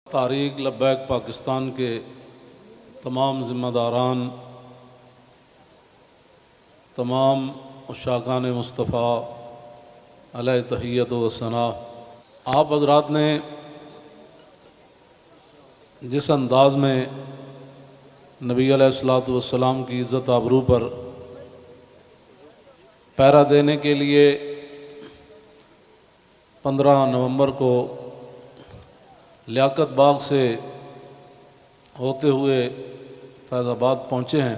تحریک لبیک پاکستان کے تمام ذمہ داران، تمام عشاقان مصطفیٰ علیہ تحیت و ثنا، آپ حضرات نے جس انداز میں نبی علیہ الصلوۃ والسلام کی عزت آبرو پر پہرا دینے کے لیے 15 نومبر کو لیاقت باغ سے ہوتے ہوئے فیض آباد پہنچے ہیں۔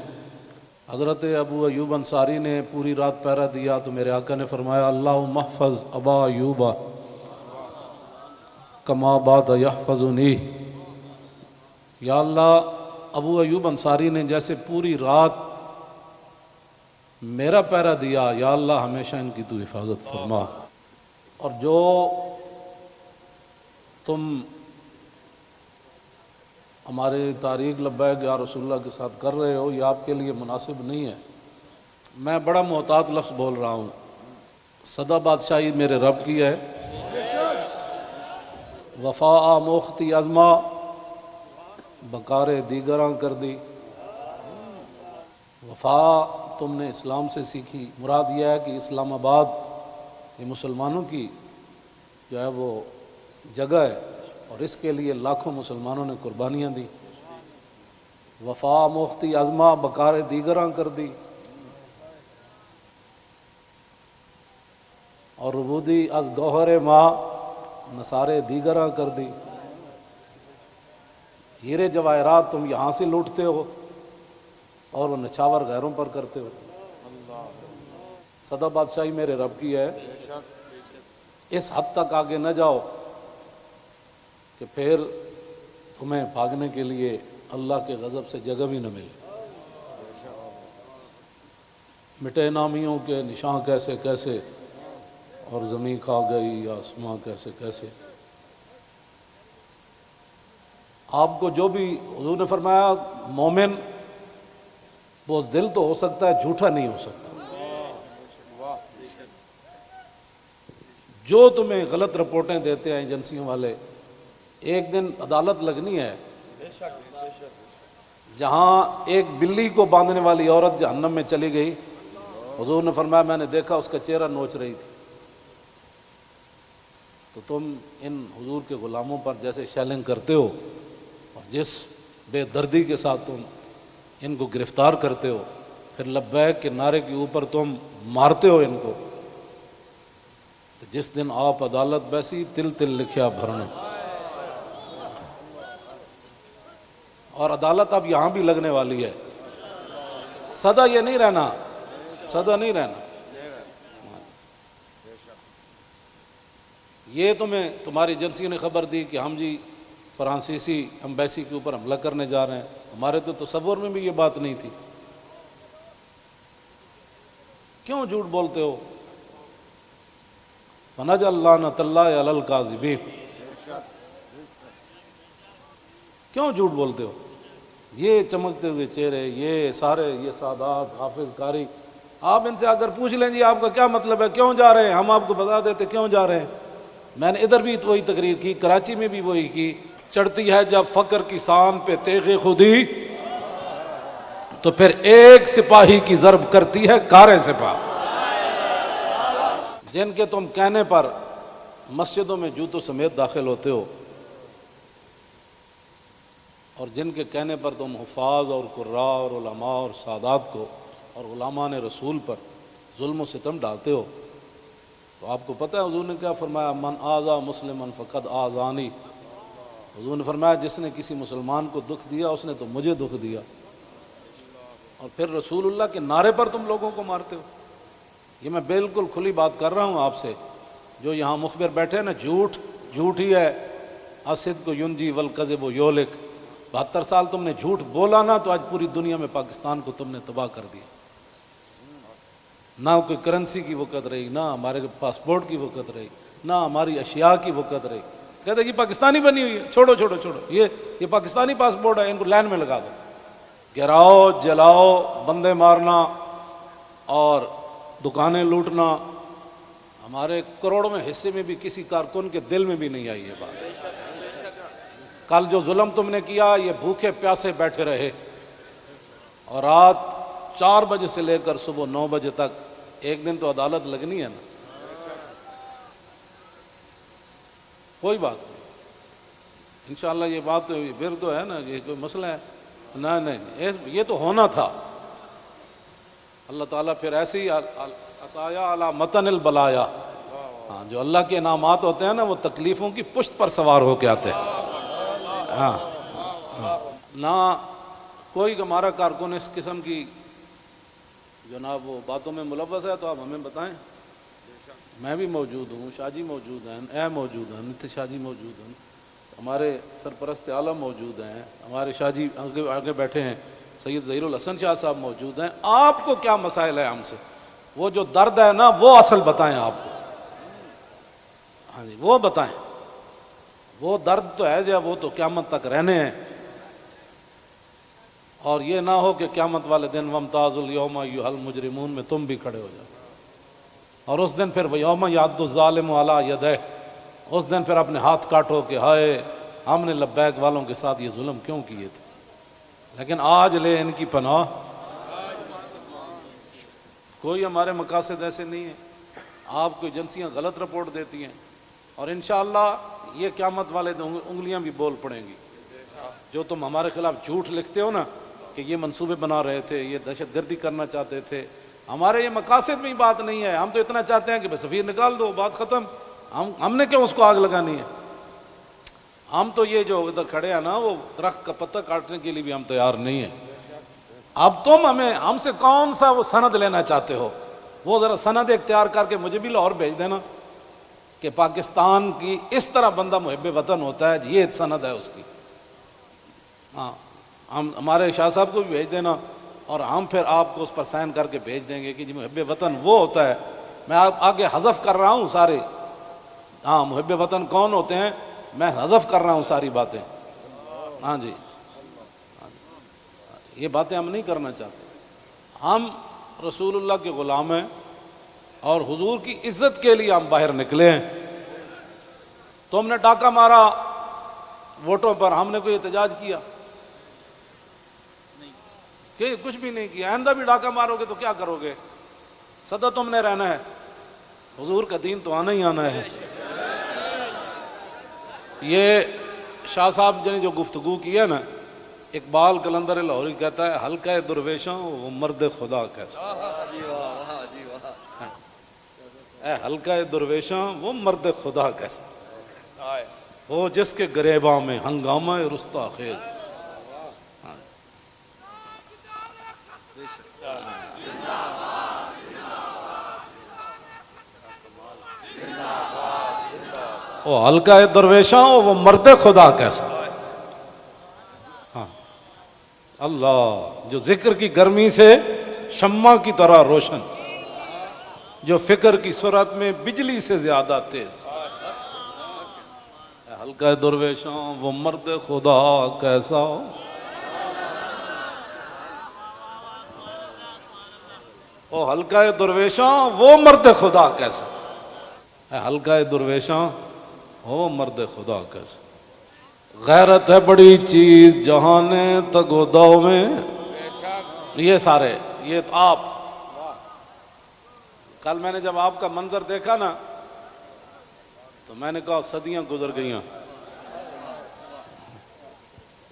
حضرت ابو ایوب انصاری نے پوری رات پہرا دیا تو میرے آقا نے فرمایا اللہم احفظ ابا ایوب کما بات یحفظنی، یا اللہ ابو ایوب انصاری نے جیسے پوری رات میرا پہرا دیا، یا اللہ ہمیشہ ان کی تو حفاظت فرما۔ اور جو تم ہمارے تحریک لبیک یا رسول اللہ کے ساتھ کر رہے ہو، یہ آپ کے لیے مناسب نہیں ہے۔ میں بڑا محتاط لفظ بول رہا ہوں، سدا بادشاہی میرے رب کی ہے، وفا موختی ازما بکار دیگراں کر دی۔ وفا تم نے اسلام سے سیکھی، مراد یہ ہے کہ اسلام آباد یہ مسلمانوں کی جو ہے وہ جگہ ہے، اور اس کے لیے لاکھوں مسلمانوں نے قربانیاں دی۔ وفا موختی ازما بکار دیگراں کر دی، اور ربودی از گوہر ماں نثارے دیگراں کر دی۔ ہیرے جواہرات تم یہاں سے لوٹتے ہو اور وہ نچھاور غیروں پر کرتے ہو۔ سدا بادشاہی میرے رب کی ہے، اس حد تک آگے نہ جاؤ کہ پھر تمہیں بھاگنے کے لیے اللہ کے غضب سے جگہ بھی نہ ملے۔ مٹے نامیوں کے نشان کیسے کیسے، اور زمین کھا گئی آسماں کیسے کیسے۔ آپ کو جو بھی حضور نے فرمایا مومن بزدل تو ہو سکتا ہے، جھوٹا نہیں ہو سکتا۔ جو تمہیں غلط رپورٹیں دیتے ہیں ایجنسیوں والے، ایک دن عدالت لگنی ہے، جہاں ایک بلی کو باندھنے والی عورت جہنم میں چلی گئی، حضور نے فرمایا میں نے دیکھا اس کا چہرہ نوچ رہی تھی۔ تو تم ان حضور کے غلاموں پر جیسے شیلنگ کرتے ہو اور جس بے دردی کے ساتھ تم ان کو گرفتار کرتے ہو، پھر لبیک کے نعرے کے اوپر تم مارتے ہو ان کو، تو جس دن آپ عدالت بیسی تل تل لکھیا بھرنا۔ اور عدالت اب یہاں بھی لگنے والی ہے، سدا یہ نہیں رہنا، سدا نہیں رہنا۔ یہ تمہیں تمہاری ایجنسی نے خبر دی کہ ہم جی فرانسیسی ایمبیسی کے اوپر حملہ کرنے جا رہے ہیں، ہمارے تو تصور میں بھی یہ بات نہیں تھی۔ کیوں جھوٹ بولتے ہو؟ فَنَجْعَلْ لَعْنَتَ اللَّهِ عَلَى الْكَاذِبِينَ، کیوں جھوٹ بولتے ہو؟ یہ چمکتے ہوئے چہرے، یہ سارے یہ سادات حافظ قاری، آپ ان سے اگر پوچھ لیں جی آپ کا کیا مطلب ہے، کیوں جا رہے ہیں، ہم آپ کو بتا دیتے کیوں جا رہے ہیں۔ میں نے ادھر بھی وہی تقریر کی، کراچی میں بھی وہی کی۔ چڑھتی ہے جب فقر کی سان پہ تیغ خودی، تو پھر ایک سپاہی کی ضرب کرتی ہے کارے سپاہ۔ جن کے تم کہنے پر مسجدوں میں جوتوں سمیت داخل ہوتے ہو، اور جن کے کہنے پر تم حفاظ اور قراء اور علماء اور سادات کو اور غلامان رسول پر ظلم و ستم ڈالتے ہو، تو آپ کو پتہ ہے حضور نے کیا فرمایا، من آذا مسلما فقد آذانی۔ حضور نے فرمایا جس نے کسی مسلمان کو دکھ دیا اس نے تو مجھے دکھ دیا، اور پھر رسول اللہ کے نعرے پر تم لوگوں کو مارتے ہو۔ یہ میں بالکل کھلی بات کر رہا ہوں آپ سے، جو یہاں مخبر بیٹھے ہیں نا، جھوٹ ہی ہے۔ الصدق ینجی والکذب یہلک، 72 سال تم نے جھوٹ بولا نا، تو آج پوری دنیا میں پاکستان کو تم نے تباہ کر دیا۔ نہ کوئی کرنسی کی وقت رہی، نہ ہمارے پاسپورٹ کی وقت رہی، نہ ہماری اشیاء کی وقت رہی۔ کہتے ہیں یہ پاکستانی بنی ہوئی ہے، چھوڑو چھوڑو چھوڑو، یہ پاکستانی پاسپورٹ ہے، ان کو لائن میں لگا دو۔ گراؤ، جلاؤ، بندے مارنا اور دکانیں لوٹنا، ہمارے کروڑوں میں حصے میں بھی کسی کارکن کے دل میں بھی نہیں آئی یہ بات۔ کل جو ظلم تم نے کیا یہ بھوکے پیاسے بیٹھے رہے اور رات 4 بجے سے لے کر صبح 9 بجے تک، ایک دن تو عدالت لگنی ہے نا، کوئی بات نہیں انشاءاللہ۔ یہ بات پھر تو ہے نا، یہ کوئی مسئلہ ہے؟ نہیں، یہ تو ہونا تھا۔ اللہ تعالیٰ پھر ایسے ہی عطایا علی متن البلایا، ہاں جو اللہ کے انعامات ہوتے ہیں نا وہ تکلیفوں کی پشت پر سوار ہو کے آتے ہیں۔ ہاں نہ کوئی ہمارا کارکن اس قسم کی جناب وہ باتوں میں ملوث ہے تو آپ ہمیں بتائیں۔ میں بھی موجود ہوں، شاہ جی موجود ہیں، اے موجود ہیں، نتیش شاہ جی موجود ہیں، ہمارے سرپرست عالم موجود ہیں، ہمارے شاہ جی آگے بیٹھے ہیں، سید ظہیر الحسن شاہ صاحب موجود ہیں۔ آپ کو کیا مسائل ہے ہم سے؟ وہ جو درد ہے نا وہ اصل بتائیں آپ کو، ہاں جی وہ بتائیں۔ وہ درد تو ہے جب وہ تو قیامت تک رہنے ہیں، اور یہ نہ ہو کہ قیامت والے دن وَامْتَازُوا الْيَوْمَ أَيُّهَا الْمُجْرِمُونَ میں تم بھی کھڑے ہو جاؤ، اور اس دن پھر وَيَوْمَ يَعَضُّ الظَّالِمُ عَلَىٰ يَدَيْهِ، اس دن پھر اپنے ہاتھ کاٹو کہ ہائے ہم نے لبیک والوں کے ساتھ یہ ظلم کیوں کیے تھے۔ لیکن آج لے ان کی پناہ، کوئی ہمارے مقاصد ایسے نہیں ہیں۔ آپ کو ایجنسیاں غلط رپورٹ دیتی ہیں، اور انشاءاللہ یہ قیامت والے دن انگلیاں بھی بول پڑیں گی۔ جو تم ہمارے خلاف جھوٹ لکھتے ہو نا کہ یہ منصوبے بنا رہے تھے، یہ دہشت گردی کرنا چاہتے تھے، ہمارے یہ مقاصد میں ہی بات نہیں ہے۔ ہم تو اتنا چاہتے ہیں کہ بس سفیر نکال دو، بات ختم۔ ہم نے کیوں اس کو آگ لگانی ہے؟ ہم تو یہ جو ادھر کھڑے ہیں نا وہ درخت کا پتہ کاٹنے کے لیے بھی ہم تیار نہیں ہیں۔ اب تم ہم سے کون سا وہ سند لینا چاہتے ہو؟ وہ ذرا سند اختیار کر کے مجھے بھی لاہور بھیج دینا کہ پاکستان کی اس طرح بندہ محب وطن ہوتا ہے، یہ سند ہے اس کی۔ ہاں ہمارے شاہ صاحب کو بھی بھیج دینا، اور ہم پھر آپ کو اس پر سائن کر کے بھیج دیں گے کہ جی محب وطن وہ ہوتا ہے۔ میں آپ آگے حذف کر رہا ہوں سارے، ہاں محب وطن کون ہوتے ہیں میں حذف کر رہا ہوں ساری باتیں۔ ہاں جی یہ باتیں ہم نہیں کرنا چاہتے۔ ہم رسول اللہ کے غلام ہیں، اور حضور کی عزت کے لیے ہم باہر نکلے ہیں۔ تم نے ڈاکہ مارا ووٹوں پر، ہم نے کوئی احتجاج کیا؟ کہ کچھ بھی نہیں کیا۔ آئندہ بھی ڈاکہ مارو گے تو کیا کرو گے؟ سدا تم نے رہنا ہے، حضور کا دین تو آنا ہی آنا ہے۔ یہ شاہ صاحب نے جو گفتگو کی ہے نا، اقبال قلندر لاہوری کہتا ہے حلقہ درویشوں وہ مرد خدا کیسا، اے حلقہ درویشوں وہ مرد خدا کیسا، وہ جس کے گریباں میں ہنگامہ رستا خیز۔ وہ حلقہ درویشاں وہ مرد خدا کیسا، ہاں اللہ جو ذکر کی گرمی سے شمع کی طرح روشن، جو فکر کی سرعت میں بجلی سے زیادہ تیز، حلقہ درویشاں وہ مرد خدا کیسا، وہ حلقہ درویشاں وہ مرد خدا کیسا، حلقہ درویشاں وہ مرد خدا کیسا۔ غیرت ہے بڑی چیز جہان تگ و دو میں، یہ سارے یہ آپ کل میں نے جب آپ کا منظر دیکھا نا تو میں نے کہا صدیاں گزر گئیاں۔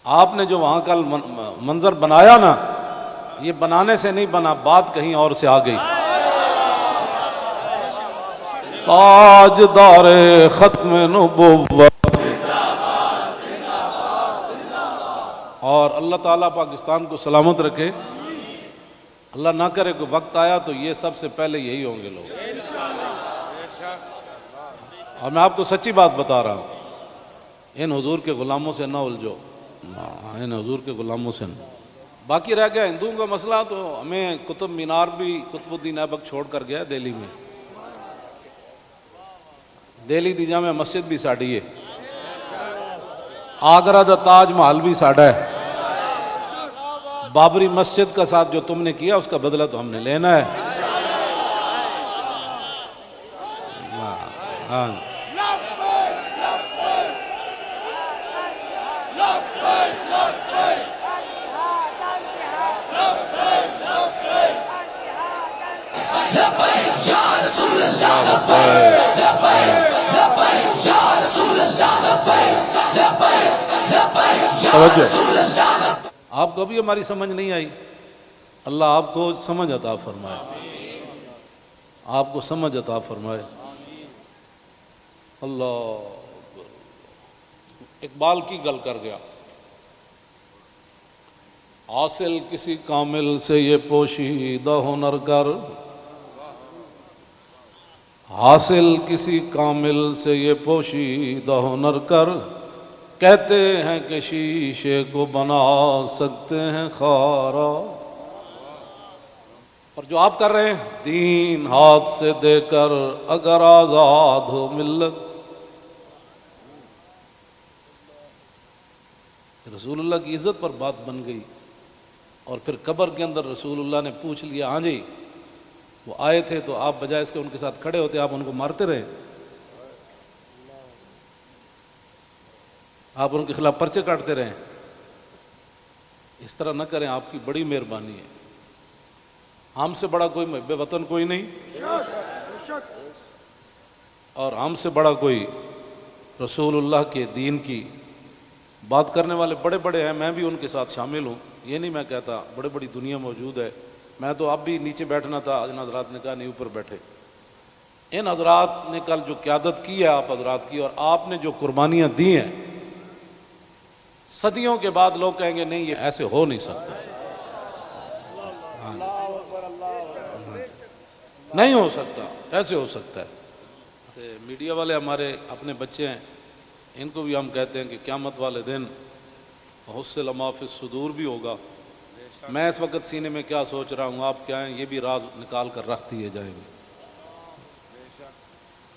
آپ نے جو وہاں کل منظر بنایا نا، یہ بنانے سے نہیں بنا، بات کہیں اور سے آ گئی۔ تاجدار ختم نبوت، اور اللہ تعالیٰ پاکستان کو سلامت رکھے۔ اللہ نہ کرے کہ وقت آیا تو یہ سب سے پہلے یہی ہوں گے لوگ۔ اور میں آپ کو سچی بات بتا رہا ہوں، ان حضور کے غلاموں سے نہ الجھو، ان حضور کے غلاموں سے نہ۔ باقی رہ گیا ہندوؤں کا مسئلہ، تو ہمیں قطب مینار بھی قطب الدین ایبک چھوڑ کر گیا دہلی میں، دہلی دی جامع مسجد بھی ساڑی ہے، آگرہ دا تاج محل بھی ساڑا ہے، بابری مسجد کا ساتھ جو تم نے کیا اس کا بدلہ تو ہم نے لینا ہے۔ توجہ، آپ کو بھی ہماری سمجھ نہیں آئی؟ اللہ آپ کو سمجھ عطا فرمائے، آپ کو سمجھ عطا فرمائے۔ اللہ اقبال کی گل کر گیا، حاصل کسی کامل سے یہ پوشیدہ ہنر کر، حاصل کسی کامل سے یہ پوشیدہ ہنر کر، کہتے ہیں کہ شیشے کو بنا سکتے ہیں خارا۔ اور جو آپ کر رہے ہیں، دین ہاتھ سے دے کر اگر آزاد ہو ملت۔ رسول اللہ کی عزت پر بات بن گئی، اور پھر قبر کے اندر رسول اللہ نے پوچھ لیا، ہاں جی وہ آئے تھے تو آپ بجائے اس کے ان کے ساتھ کھڑے ہوتے، آپ ان کو مارتے رہے، آپ ان کے خلاف پرچے کاٹتے رہے۔ اس طرح نہ کریں، آپ کی بڑی مہربانی ہے، ہم سے بڑا کوئی محب وطن کوئی نہیں، اور ہم سے بڑا کوئی رسول اللہ کے دین کی بات کرنے والے بڑے بڑے ہیں، میں بھی ان کے ساتھ شامل ہوں، یہ نہیں میں کہتا، بڑے بڑی دنیا موجود ہے، میں تو اب بھی نیچے بیٹھنا تھا، ان حضرات نے کہا نہیں اوپر بیٹھے۔ ان حضرات نے کل جو قیادت کی ہے آپ حضرات کی، اور آپ نے جو قربانیاں دی ہیں، صدیوں کے بعد لوگ کہیں گے نہیں یہ ایسے ہو نہیں سکتا، نہیں ہو سکتا، ایسے ہو سکتا ہے۔ میڈیا والے ہمارے اپنے بچے ہیں، ان کو بھی ہم کہتے ہیں کہ قیامت والے دن حصل ما فی الصدور بھی ہوگا۔ میں اس وقت سینے میں کیا سوچ رہا ہوں، آپ کیا ہیں، یہ بھی راز نکال کر رکھ دیے جائیں گے۔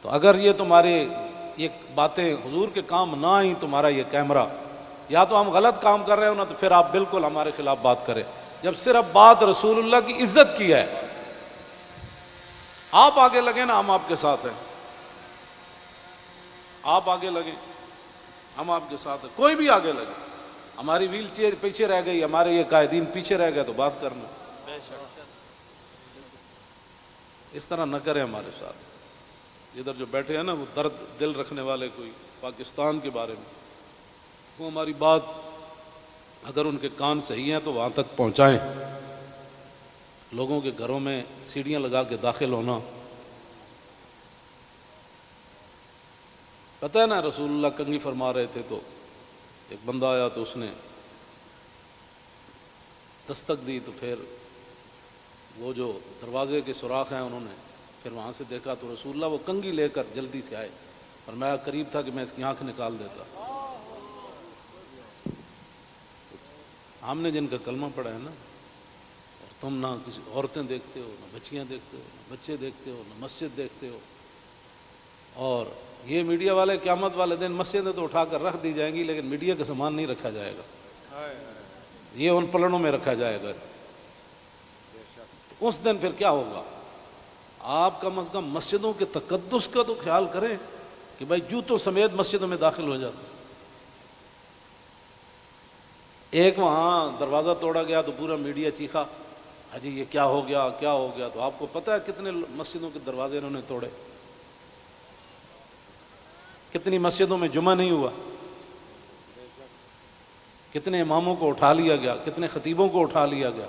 تو اگر یہ تمہارے یہ باتیں حضور کے کام نہ آئیں، تمہارا یہ کیمرہ، یا تو ہم غلط کام کر رہے ہو نا، تو پھر آپ بالکل ہمارے خلاف بات کریں۔ جب صرف بات رسول اللہ کی عزت کی ہے، آپ آگے لگے نا، ہم آپ کے ساتھ ہیں، آپ آگے لگیں، ہم آپ کے ساتھ ہیں، کوئی بھی آگے لگے۔ ہماری ویل چیئر پیچھے رہ گئی، ہمارے یہ قائدین پیچھے رہ گئے، تو بات کرنا، اس طرح نہ کریں ہمارے ساتھ۔ ادھر جو بیٹھے ہیں نا، وہ درد دل رکھنے والے کوئی پاکستان کے بارے میں، وہ ہماری بات اگر ان کے کان صحیح ہیں تو وہاں تک پہنچائیں۔ لوگوں کے گھروں میں سیڑھیاں لگا کے داخل ہونا، پتہ ہے نا رسول اللہ کنگھی فرما رہے تھے تو ایک بندہ آیا تو اس نے دستک دی، تو پھر وہ جو دروازے کے سوراخ ہیں انہوں نے پھر وہاں سے دیکھا تو رسول اللہ وہ کنگھی لے کر جلدی سے آئے، اور میں قریب تھا کہ میں اس کی آنکھ نکال دیتا۔ ہم نے جن کا کلمہ پڑھا ہے نا، اور تم نہ کسی عورتیں دیکھتے ہو، نہ بچیاں دیکھتے ہو، نہ بچے دیکھتے ہو، نہ مسجد دیکھتے ہو، اور یہ میڈیا والے قیامت والے دن مسجدیں تو اٹھا کر رکھ دی جائیں گی، لیکن میڈیا کا سامان نہیں رکھا جائے گا، یہ ان پلڑوں میں رکھا جائے گا۔ اس دن پھر کیا ہوگا؟ آپ کم از کم مسجدوں کے تقدس کا تو خیال کریں کہ بھائی جوتوں سمیت مسجدوں میں داخل ہو جاتے۔ ایک وہاں دروازہ توڑا گیا تو پورا میڈیا چیخا، حجی یہ کیا ہو گیا، کیا ہو گیا؟ تو آپ کو پتہ ہے کتنے مسجدوں کے دروازے انہوں نے توڑے، کتنی مسجدوں میں جمعہ نہیں ہوا، کتنے اماموں کو اٹھا لیا گیا، کتنے خطیبوں کو اٹھا لیا گیا،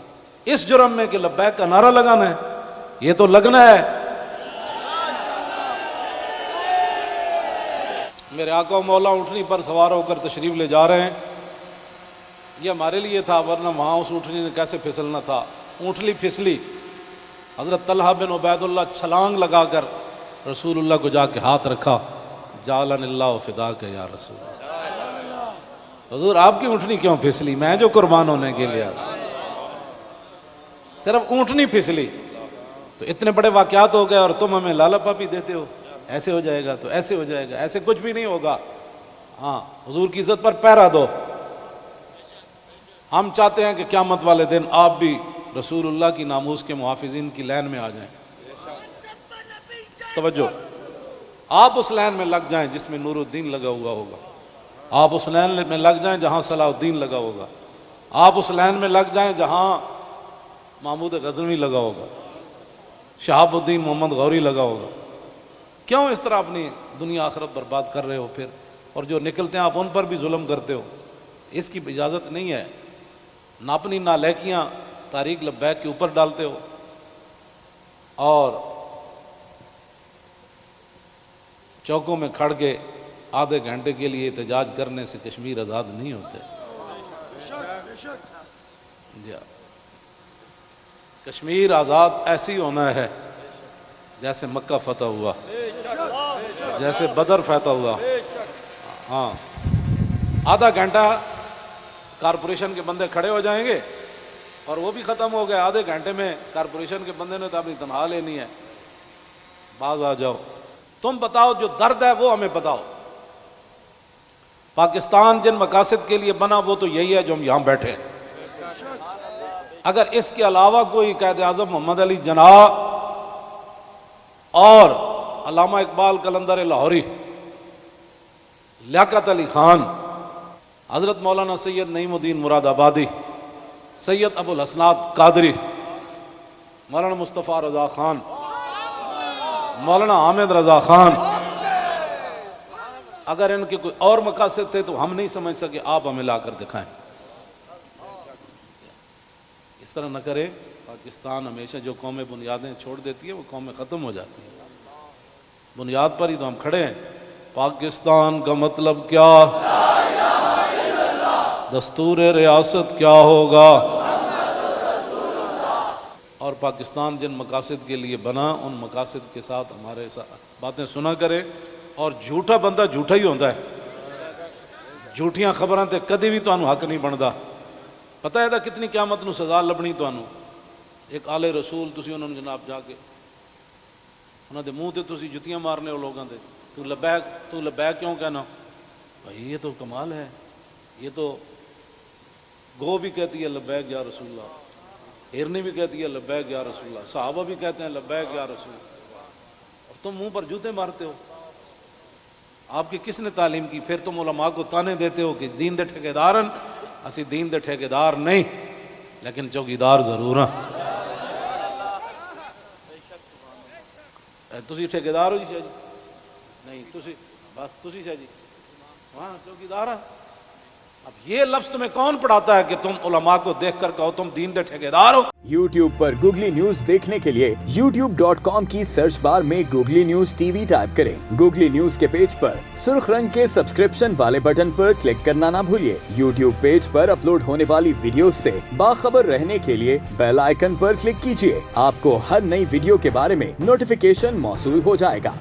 اس جرم میں کہ لبیک کا نعرہ لگانا ہے، یہ تو لگنا ہے۔ میرے آقا و مولا اونٹنی پر سوار ہو کر تشریف لے جا رہے ہیں، یہ ہمارے لیے تھا، ورنہ وہاں اس اونٹنی نے کیسے پھسلنا تھا۔ اونٹنی پھسلی، حضرت طلحہ بن عبید اللہ چھلانگ لگا کر رسول اللہ کو جا کے ہاتھ رکھا، جعلن اللہ فداک یا رسول اللہ، حضور آپ کی اونٹنی کیوں پھسلی؟ میں جو قربان ہونے کے لیے صرف اونٹنی پھسلی، تو اتنے بڑے واقعات ہو گئے اور تم ہمیں لالا پاپی دیتے ہو، ایسے ہو جائے گا تو ایسے ہو جائے گا، ایسے کچھ بھی نہیں ہوگا۔ ہاں حضور کی عزت پر پہرا دو۔ ہم چاہتے ہیں کہ قیامت والے دن آپ بھی رسول اللہ کی ناموس کے محافظین کی لائن میں آ جائیں۔ توجہ، آپ اس لائن میں لگ جائیں جس میں نور الدین لگا ہوا ہوگا، آپ اس لائن میں لگ جائیں جہاں صلاح الدین لگا ہوگا، آپ اس لائن میں لگ جائیں جہاں محمود غزنوی لگا ہوگا، شہاب الدین محمد غوری لگا ہوگا، کیوں اس طرح اپنی دنیا آخرت برباد کر رہے ہو پھر؟ اور جو نکلتے ہیں آپ ان پر بھی ظلم کرتے ہو، اس کی اجازت نہیں ہے۔ نہ اپنی نالیکیاں طریق لبیک کے اوپر ڈالتے ہو، اور چوکوں میں کھڑ کے آدھے گھنٹے کے لیے احتجاج کرنے سے کشمیر آزاد نہیں ہوتے۔ جی کشمیر آزاد ایسی ہونا ہے جیسے مکہ فتح ہوا، جیسے بدر فتح ہوا۔ ہاں آدھا گھنٹہ کارپوریشن کے بندے کھڑے ہو جائیں گے اور وہ بھی ختم ہو گئے، آدھے گھنٹے میں کارپوریشن کے بندے نے تو اپنی تنخواہ لینی ہے، باز آ جاؤ۔ تم بتاؤ جو درد ہے وہ ہمیں بتاؤ۔ پاکستان جن مقاصد کے لیے بنا وہ تو یہی ہے جو ہم یہاں بیٹھے ہیں۔ اگر اس کے علاوہ کوئی قائد اعظم محمد علی جناح اور علامہ اقبال قلندر لاہوری، لیاقت علی خان، حضرت مولانا سید نعیم الدین مراد آبادی، سید ابو الحسنات قادری، مولانا مصطفیٰ رضا خان، مولانا حامد رضا خان، اگر ان کے کوئی اور مقاصد تھے تو ہم نہیں سمجھ سکے، آپ ہمیں لا کر دکھائیں۔ اس طرح نہ کریں۔ پاکستان ہمیشہ جو قومیں بنیادیں چھوڑ دیتی ہے وہ قومیں ختم ہو جاتی ہیں، بنیاد پر ہی تو ہم کھڑے ہیں۔ پاکستان کا مطلب کیا؟ دستور ریاست کیا ہوگا؟ اور پاکستان جن مقاصد کے لیے بنا ان مقاصد کے ساتھ ہمارے باتیں سنا کریں۔ اور جھوٹا بندہ جھوٹا ہی ہوتا ہے، جھوٹیاں خبراں تے کدی بھی تانوں حق نہیں بندا۔ پتہ ہے کتنی قیامت نو سزا لبنی تانوں۔ ایک آل رسول تسی انہوں نے جناب جا کے انہوں دے منہ تے تسی جتیاں مارنے ہو لوگاں دے، تو لبیک کیوں کہنا؟ بھائی یہ تو کمال ہے، یہ تو گو بھی کہتی ہے لبیک یا رسول اللہ، ہرنی بھی کہتی ہے لبیک یا رسول اللہ، صحابہ بھی کہتے ہیں لبیک یا رسول اللہ، اور تم منہ پر جوتے مارتے ہو۔ آپ کی کس نے تعلیم کی؟ پھر تم علماء کو تانے دیتے ہو کہ دین دے ٹھیکیدارن، اسی دین دے ٹھیکیدار نہیں لیکن چوکیدار ضرور ہیں۔ تسی ٹھیکیدار ہو جی شاہ جی؟ نہیں تسی بس تسی شاہ جی وہاں چوکیدار ہیں۔ اب یہ لفظ تمہیں کون پڑھاتا ہے کہ تم علماء کو دیکھ کر کہو تم دین دے ٹھیکیدار ہو؟ YouTube پر گوگلی نیوز دیکھنے کے لیے youtube.com کی سرچ بار میں googly news T V type کریں۔ گوگلی نیوز کے پیج پر سرخ رنگ کے سبسکرپشن والے بٹن پر کلک کرنا نہ بھولیے۔ YouTube پیج پر اپلوڈ ہونے والی ویڈیوز سے باخبر رہنے کے لیے بیل آئیکن پر کلک کیجیے۔ آپ کو ہر نئی ویڈیو کے بارے میں نوٹیفیکیشن موصول ہو جائے گا۔